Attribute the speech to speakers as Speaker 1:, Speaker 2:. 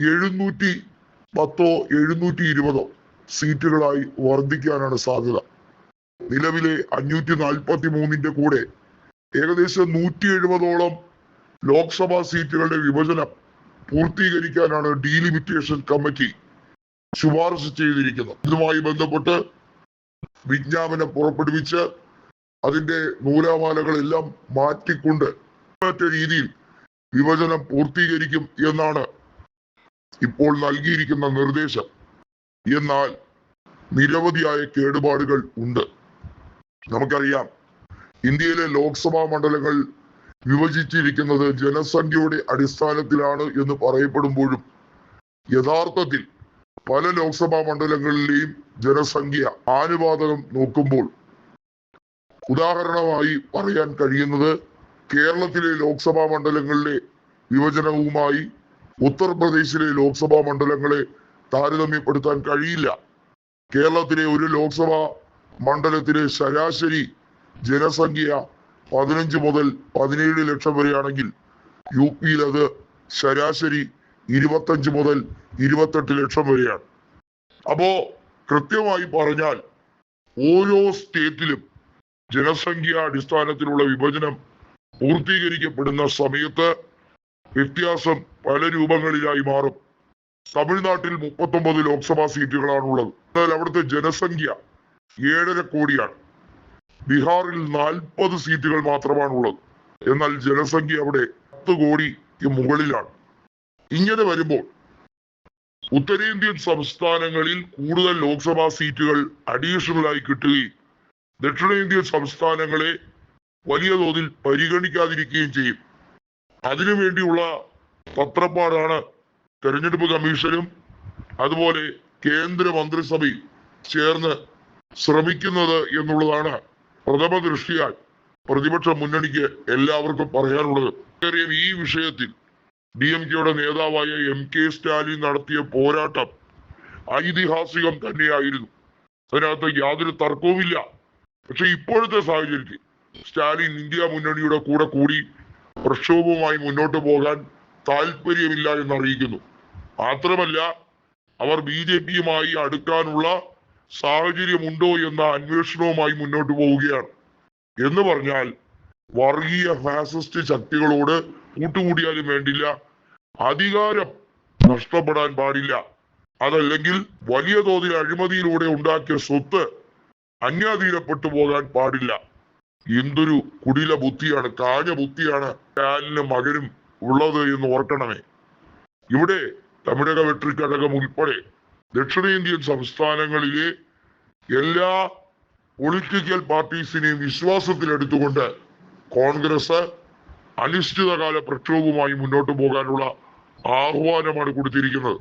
Speaker 1: 710 720 സീറ്റുകളായി വർദ്ധിക്കാനാണ് സാധ്യത. നിലവിലെ 543 കൂടെ ഏകദേശം 170ഓളം ലോക്സഭാ സീറ്റുകളുടെ വിഭജനം പൂർത്തീകരിക്കാനാണ് ഡീലിമിറ്റേഷൻ കമ്മിറ്റി ശുപാർശ ചെയ്തിരിക്കുന്നത്. ഇതുമായി ബന്ധപ്പെട്ട് വിജ്ഞാപനം പുറപ്പെടുവിച്ച് അതിന്റെ നൂലാമാലകളെല്ലാം മാറ്റിക്കൊണ്ട് മറ്റു രീതിയിൽ വിഭജനം പൂർത്തീകരിക്കും എന്നാണ് ഇപ്പോൾ നൽകിയിരിക്കുന്ന നിർദ്ദേശം. എന്നാൽ നിരവധിയായ കേടുപാടുകൾ ഉണ്ട്. നമുക്കറിയാം, ഇന്ത്യയിലെ ലോക്സഭാ മണ്ഡലങ്ങൾ വിഭജിച്ചിരിക്കുന്നത് ജനസംഖ്യയുടെ അടിസ്ഥാനത്തിലാണ് എന്ന് പറയപ്പെടുമ്പോഴും യഥാർത്ഥത്തിൽ പല ലോക്സഭാ മണ്ഡലങ്ങളിലെയും ജനസംഖ്യ ആനുപാതകം നോക്കുമ്പോൾ ഉദാഹരണമായി പറയാൻ കഴിയുന്നത് കേരളത്തിലെ ലോക്സഭാ മണ്ഡലങ്ങളിലെ വിഭജനവുമായി ഉത്തർപ്രദേശിലെ ലോക്സഭാ മണ്ഡലങ്ങളെ താരതമ്യപ്പെടുത്താൻ കഴിയില്ല. കേരളത്തിലെ ഒരു ലോക്സഭാ മണ്ഡലത്തിലെ ശരാശരി ജനസംഖ്യ 15 മുതൽ 17 ലക്ഷം വരെയാണെങ്കിൽ യു.പിയിൽ അത് ശരാശരി 25 മുതൽ 28 ലക്ഷം വരെയാണ്. അപ്പോ കൃത്യമായി പറഞ്ഞാൽ ഓരോ സ്റ്റേറ്റിലും ജനസംഖ്യ അടിസ്ഥാനത്തിലുള്ള വിഭജനം പൂർത്തീകരിക്കപ്പെടുന്ന സമയത്ത് വ്യത്യാസം പല രൂപങ്ങളിലായി മാറും. തമിഴ്നാട്ടിൽ 39 ലോക്സഭാ സീറ്റുകളാണുള്ളത്. എന്നാൽ അവിടുത്തെ ജനസംഖ്യ 7.5 കോടിയാണ്. ബീഹാറിൽ 40 സീറ്റുകൾ മാത്രമാണുള്ളത്. എന്നാൽ ജനസംഖ്യ അവിടെ 10 കോടിക്ക് മുകളിലാണ്. ഇങ്ങനെ വരുമ്പോൾ ഉത്തരേന്ത്യൻ സംസ്ഥാനങ്ങളിൽ കൂടുതൽ ലോക്സഭാ സീറ്റുകൾ അഡീഷണലായി കിട്ടുകയും ദക്ഷിണേന്ത്യൻ സംസ്ഥാനങ്ങളെ വലിയ തോതിൽ പരിഗണിക്കാതിരിക്കുകയും ചെയ്യും. അതിനുവേണ്ടിയുള്ള തത്രപ്പാടാണ് തെരഞ്ഞെടുപ്പ് കമ്മീഷനും അതുപോലെ കേന്ദ്ര മന്ത്രിസഭയും ചേർന്ന് ശ്രമിക്കുന്നത് എന്നുള്ളതാണ് പ്രഥമ ദൃഷ്ടിയാൽ പ്രതിപക്ഷ മുന്നണിക്ക് എല്ലാവർക്കും പറയാനുള്ളത്. ഈ വിഷയത്തിൽ DMKയുടെ നേതാവായ MK സ്റ്റാലിൻ നടത്തിയ പോരാട്ടം ഐതിഹാസികം തന്നെയായിരുന്നു. അതിനകത്ത് യാതൊരു തർക്കവുമില്ല. പക്ഷെ ഇപ്പോഴത്തെ സാഹചര്യത്തിൽ സ്റ്റാലിൻ ഇന്ത്യ മുന്നണിയുടെ കൂടെ കൂടി പ്രക്ഷോഭവുമായി മുന്നോട്ട് പോകാൻ താല്പര്യമില്ല എന്നറിയിക്കുന്നു. മാത്രമല്ല, അവർ BJPയുമായി അടുക്കാനുള്ള സാഹചര്യമുണ്ടോ എന്ന അന്വേഷണവുമായി മുന്നോട്ട് പോവുകയാണ്. എന്ന് പറഞ്ഞാൽ വർഗീയ ഫാസിസ്റ്റ് ശക്തികളോട് കൂട്ടുകൂടിയാലും വേണ്ടില്ല, അധികാരം നഷ്ടപ്പെടാൻ പാടില്ല. അതല്ലെങ്കിൽ വലിയ തോതിൽ അഴിമതിയിലൂടെ ഉണ്ടാക്കിയ സ്വത്ത് അന്യാധീനപ്പെട്ടു പോകാൻ പാടില്ല. എന്തൊരു കുടില ബുദ്ധിയാണ്, കാഞ്ഞ ബുദ്ധിയാണ് സ്റ്റാലിനും മകനും ഉള്ളത് എന്ന് ഓർക്കണമേ. ഇവിടെ തമിഴക വെട്രിക്കഴകം ഉൾപ്പെടെ ദക്ഷിണേന്ത്യൻ സംസ്ഥാനങ്ങളിലെ എല്ലാ പൊളിറ്റിക്കൽ പാർട്ടീസിനെയും വിശ്വാസത്തിലെടുത്തുകൊണ്ട് കോൺഗ്രസ് അനിശ്ചിതകാല പ്രക്ഷോഭവുമായി മുന്നോട്ട് പോകാനുള്ള ആഹ്വാനമാണ് കൊടുത്തിരിക്കുന്നത്.